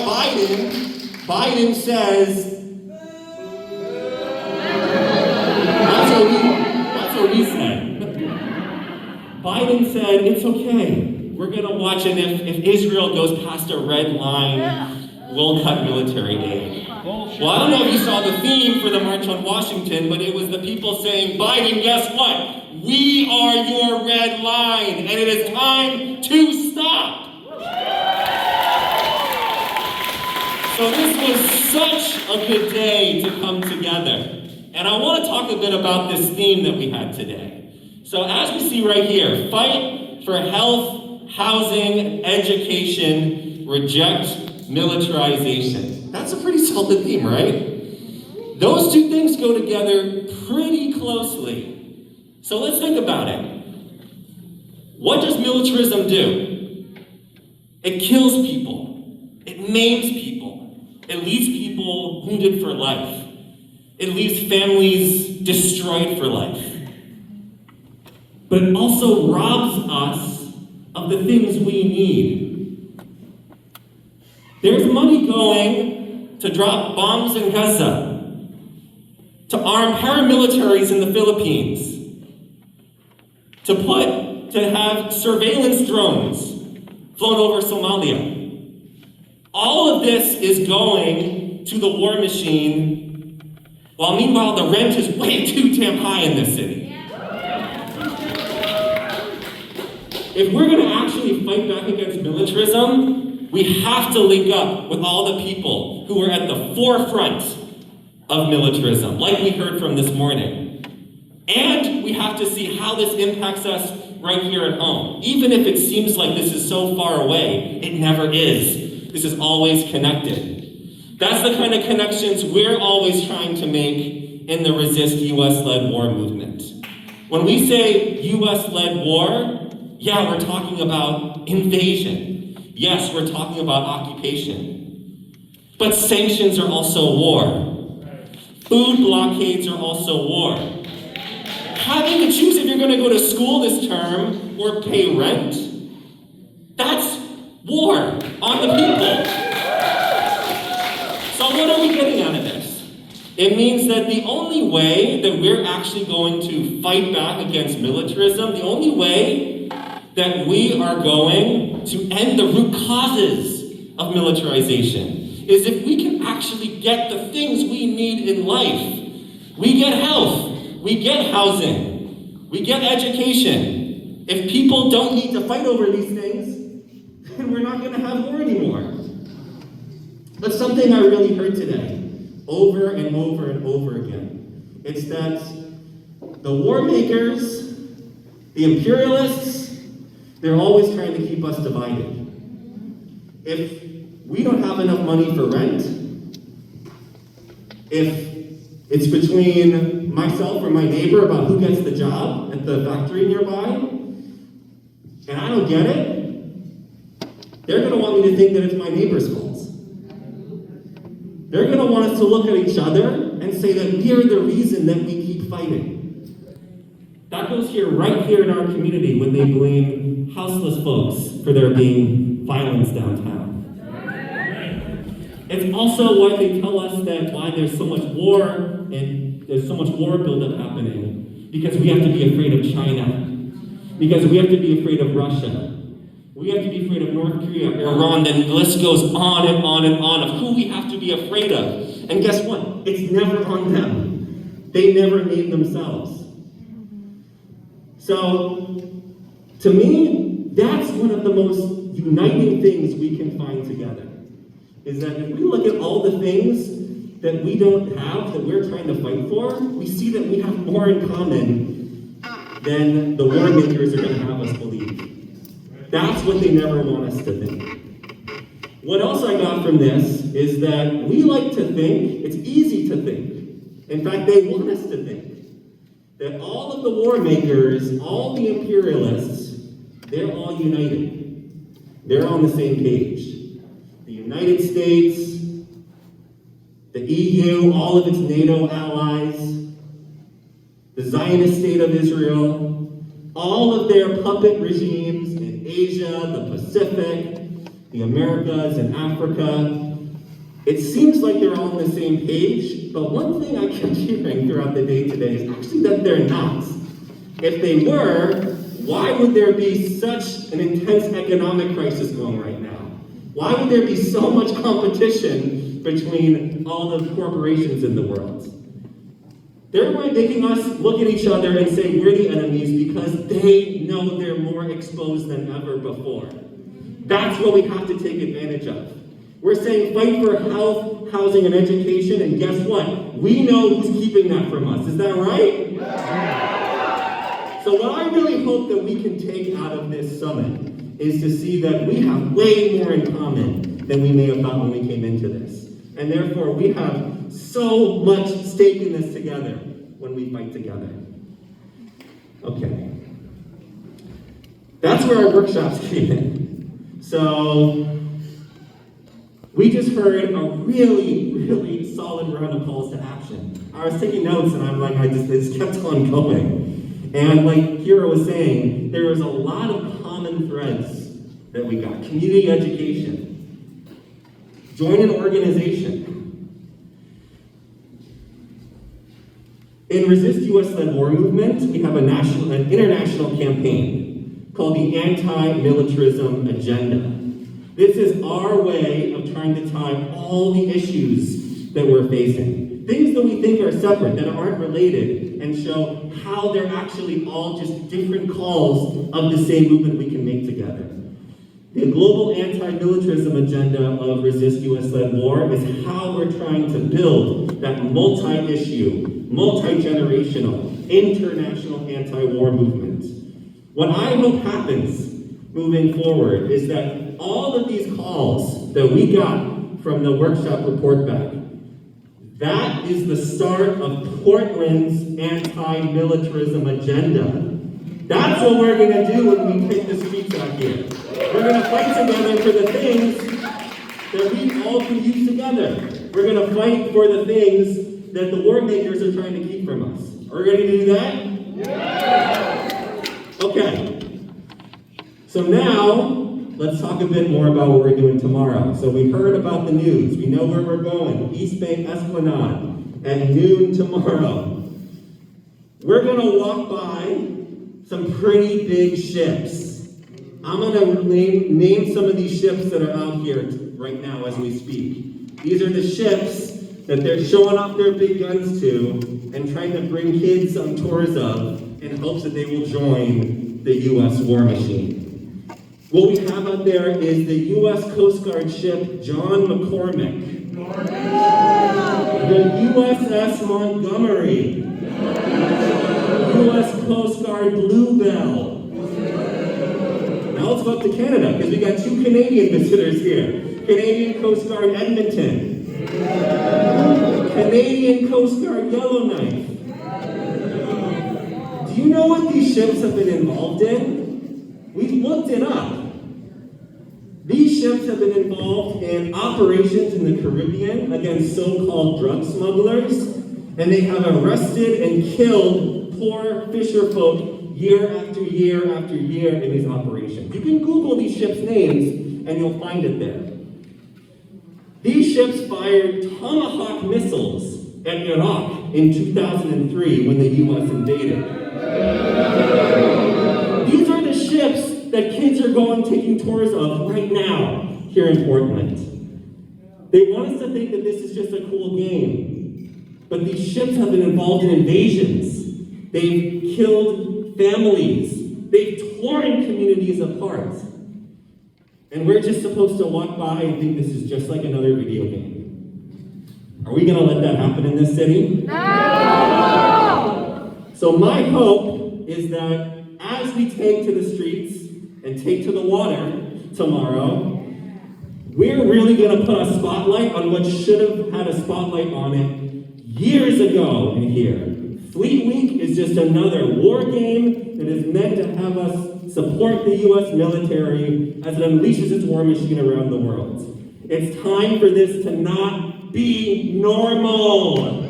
Biden says, that's what he said. Biden said, it's okay. We're going to watch, and if Israel goes past a red line, we'll cut military aid. Well, I don't know if you saw the theme for the March on Washington, but it was the people saying, Biden, guess what? We are your red line, and it is time to stop. So this was such a good day to come together. And I want to talk a bit about this theme that we had today. So as we see right here, fight for health, housing, education, reject militarization. That's a pretty solid theme, right? Those two things go together pretty closely. So let's think about it. What does militarism do? It kills people. It maims people. It leaves people wounded for life. It leaves families destroyed for life. But it also robs us of the things we need. There's money going to drop bombs in Gaza, to arm paramilitaries in the Philippines, to have surveillance drones flown over Somalia. All of this is going to the war machine, while meanwhile the rent is way too damn high in this city. If we're going to actually fight back against militarism, we have to link up with all the people who are at the forefront of militarism, like we heard from this morning. And we have to see how this impacts us right here at home. Even if it seems like this is so far away, it never is. This is always connected. That's the kind of connections we're always trying to make in the Resist US-led war movement. When we say US-led war, yeah, we're talking about invasion. Yes, we're talking about occupation. But sanctions are also war. Food blockades are also war. Having to choose if you're going to go to school this term or pay rent, that's war on the people. So what are we getting out of this? It means that the only way that we're actually going to fight back against militarism, the only way that we are going to end the root causes of militarization is if we can actually get the things we need in life. We get health, we get housing, we get education. If people don't need to fight over these things, then we're not going to have war anymore. But something I really heard today, over and over and over again, it's that the war makers, the imperialists, they're always trying to keep us divided. If we don't have enough money for rent, if it's between myself or my neighbor about who gets the job at the factory nearby, and I don't get it, they're going to want me to think that it's my neighbor's fault. They're going to want us to look at each other and say that we are the reason that we keep fighting. That goes right here in our community when they blame houseless folks for there being violence downtown. It's also why they tell us that why there's so much war and there's so much war buildup happening, because we have to be afraid of China, because we have to be afraid of Russia, we have to be afraid of North Korea, Iran, then the list goes on and on and on of who we have to be afraid of. And guess what? It's never on them. They never name themselves. So, to me, that's one of the most uniting things we can find together. Is that if we look at all the things that we don't have, that we're trying to fight for, we see that we have more in common than the war makers are going to have us believe. That's what they never want us to think. What else I got from this is that we like to think, it's easy to think. In fact, they want us to think that all of the war makers, all the imperialists, they're all united. They're on the same page. The United States, the EU, all of its NATO allies, the Zionist state of Israel, all of their puppet regimes in Asia, the Pacific, the Americas, and Africa, It seems like they're all on the same page, but one thing I kept hearing throughout the day today is actually that they're not. If they were, why would there be such an intense economic crisis going right now? Why would there be so much competition between all the corporations in the world? They're making us look at each other and say we're the enemies because they know they're more exposed than ever before. That's what we have to take advantage of. We're saying fight for health, housing, and education, and guess what? We know who's keeping that from us. Is that right? Yeah. So what I really hope that we can take out of this summit is to see that we have way more in common than we may have thought when we came into this. And therefore, we have so much stake in this together when we fight together. Okay. That's where our workshops came in. So, we just heard a really, really solid round of calls to action. I was taking notes and I'm like, I just kept on going. And like Kira was saying, there was a lot of common threads that we got. Community education. Join an organization. In Resist US-led war movement, we have an international campaign called the Anti-Militarism Agenda. This is our way of trying to tie all the issues that we're facing. Things that we think are separate, that aren't related, and show how they're actually all just different calls of the same movement we can make together. The global anti-militarism agenda of Resist US-led war is how we're trying to build that multi-issue, multi-generational, international anti-war movement. What I hope happens moving forward is that all of these calls that we got from the workshop report back, that is the start of Portland's anti-militarism agenda. That's what we're going to do when we take the streets out here. We're going to fight together for the things that we all can use together. We're going to fight for the things that the war makers are trying to keep from us. Are we ready to do that? Yeah! Okay. So now, let's talk a bit more about what we're doing tomorrow. So we heard about the news. We know where we're going. East Bay Esplanade at noon tomorrow. We're going to walk by some pretty big ships. I'm going to name some of these ships that are out here right now as we speak. These are the ships that they're showing off their big guns to and trying to bring kids on tours of in hopes that they will join the U.S. war machine. What we have out there is the U.S. Coast Guard ship John McCormick, the USS Montgomery, U.S. Coast Guard Bluebell. Now let's go up to Canada, because we got two Canadian visitors here. Canadian Coast Guard Edmonton, Canadian Coast Guard Yellowknife. Do you know what these ships have been involved in? We've looked it up. These ships have been involved in operations in the Caribbean against so-called drug smugglers, and they have arrested and killed poor fisher folk year after year after year in these operations. You can Google these ships' names, and you'll find it there. These ships fired Tomahawk missiles at Iraq in 2003 when the U.S. invaded. These are the ships that kids are taking tours of right now here in Portland. They want us to think that this is just a cool game. But these ships have been involved in invasions. They've killed families. They've torn communities apart. And we're just supposed to walk by and think this is just like another video game. Are we going to let that happen in this city? No! So my hope is that as we take to the streets and take to the water tomorrow, we're really going to put a spotlight on what should have had a spotlight on it years ago in here. Fleet Week is just another war game that is meant to have us support the U.S. military as it unleashes its war machine around the world. It's time for this to not be normal.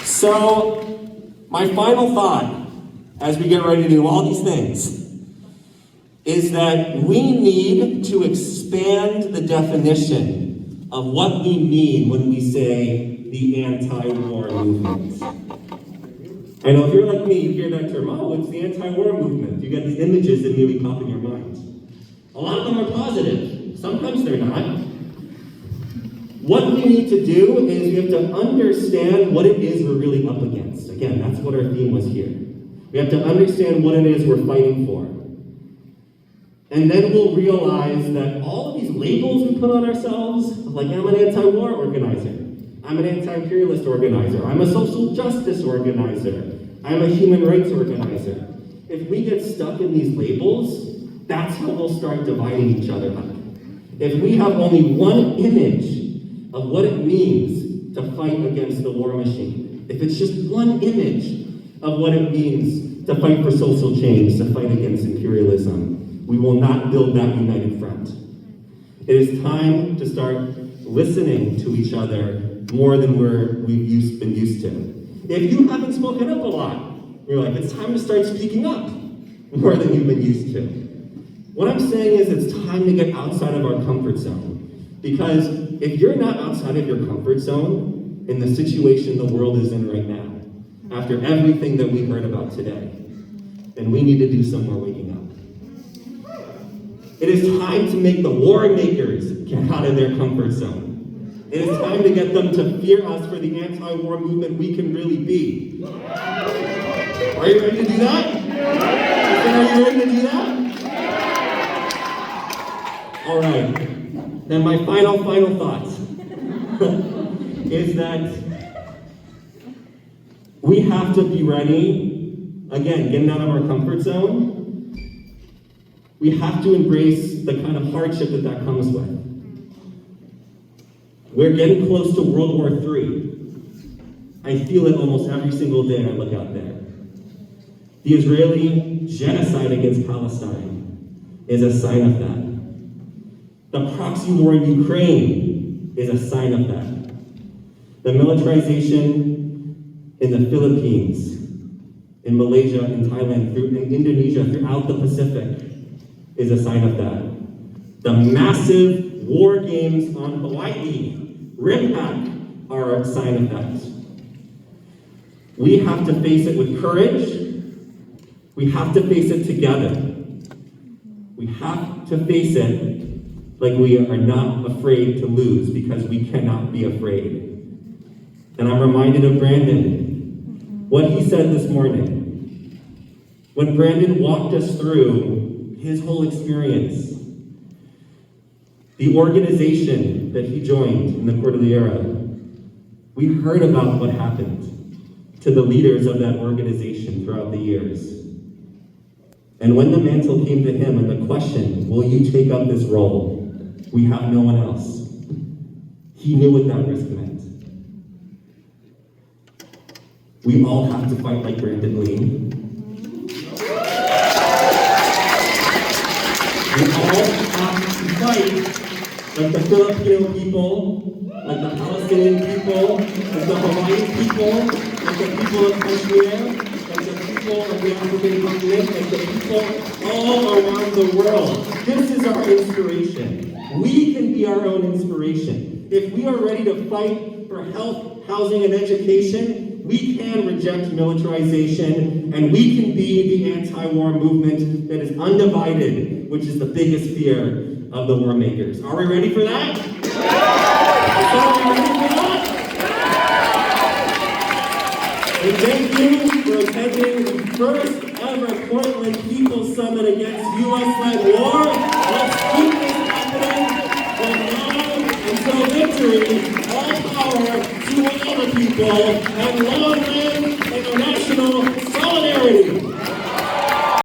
So, my final thought, as we get ready to do all these things, is that we need to expand the definition of what we mean when we say the anti-war movement. I know if you're like me, you hear that term, oh, it's the anti-war movement. You get these images that immediately pop in your mind. A lot of them are positive. Sometimes they're not. What we need to do is we have to understand what it is we're really up against. Again, that's what our theme was here. We have to understand what it is we're fighting for. And then we'll realize that all of these labels we put on ourselves, like I'm an anti-war organizer, I'm an anti-imperialist organizer, I'm a social justice organizer, I'm a human rights organizer. If we get stuck in these labels, that's how we'll start dividing each other up. If we have only one image of what it means to fight against the war machine, if it's just one image of what it means to fight for social change, to fight against imperialism, we will not build that united front. It is time to start listening to each other more than we've been used to. If you haven't spoken up a lot, you're like, it's time to start speaking up more than you've been used to. What I'm saying is it's time to get outside of our comfort zone. Because if you're not outside of your comfort zone in the situation the world is in right now, after everything that we heard about today, then we need to do some more waking up. It is time to make the war makers get out of their comfort zone. It is time to get them to fear us for the anti-war movement we can really be. Are you ready to do that? Are you ready to do that? All right. Then my final thoughts is that we have to be ready, again, getting out of our comfort zone. We have to embrace the kind of hardship that comes with. We're getting close to World War III. I feel it almost every single day I look out there. The Israeli genocide against Palestine is a sign of that. The proxy war in Ukraine is a sign of that. The militarization in the Philippines, in Malaysia, in Thailand, in Indonesia, throughout the Pacific is a sign of that. The massive war games on Hawaii, RIMPAC, are a sign of that. We have to face it with courage. We have to face it together. We have to face it like we are not afraid to lose, because we cannot be afraid. And I'm reminded of Brandon, what he said this morning. When Brandon walked us through his whole experience, the organization that he joined in the Cordillera, we heard about what happened to the leaders of that organization throughout the years. And when the mantle came to him and the question, will you take up this role? We have no one else. He knew what that risk meant. We all have to fight like Brandon Lee. We all have to fight like the Filipino people, like the Palestinian people, like the Hawaiian people, like the people of Kashmir, like the people of the African continent, like the people all around the world. This is our inspiration. We can be our own inspiration. If we are ready to fight for health, housing, and education, we can reject militarization, and we can be the anti-war movement that is undivided, which is the biggest fear of the war makers. Are we ready for that? Are we ready for that? And thank you for attending the first ever Portland People's Summit against U.S.-led war. Let's keep this happening from now until victory. All power to all the people, and long live international solidarity.